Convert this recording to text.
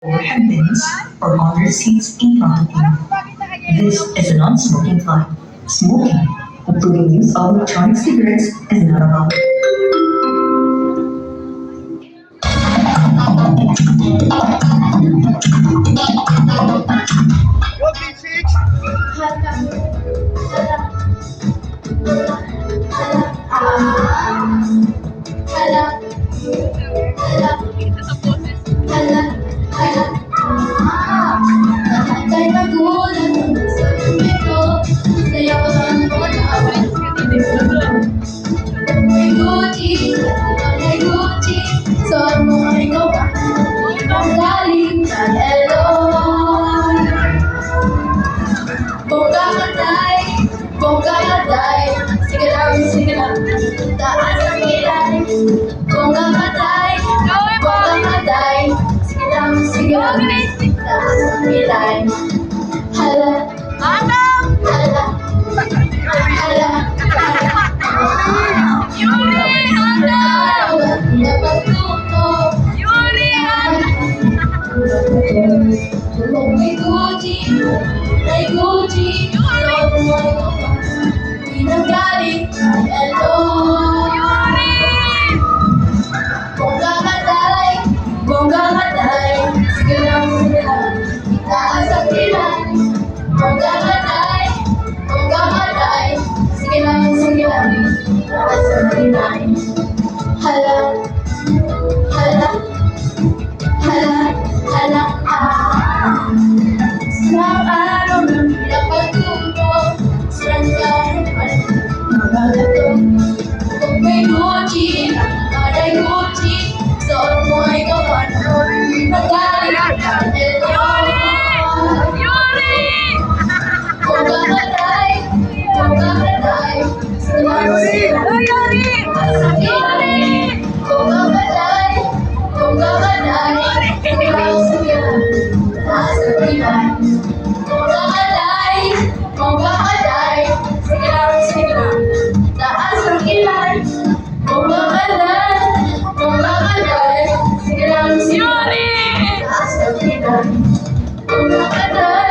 overhead bins, or corner seats in front of you. This is a non-smoking flight. Smoking, including use of electronic cigarettes, is not allowed. Kay magulang sa lumito, kaya ko lang po naawit. May Gucci, so mo ikaw ba? Ang galing sa Elon. Bongga matay, sige lang, taas ang kilay. Bongga matay, sige lang, taas ang kilay. Hala, hala, hala. May Gucci, pinagaling kay Elon. Bongga matay, sige lang, itaas ang kilay. Bongga matay, sige lang, itaas ang kilay. Hala, hala, hala, sa araw ng pinapagtuto, saan ka naman magagato? Kung may Gucci, aray Gucci, suot mo ay kawan, nagaling ka Elon. Bongga matay, sige lang, itaas ang kilay. Bongga matay, sige lang, itaas ang kilay. Bongga matay, sige lang, taas ang kilay. Bongga matay, sige lang, taas ang kilay. Bongga matay,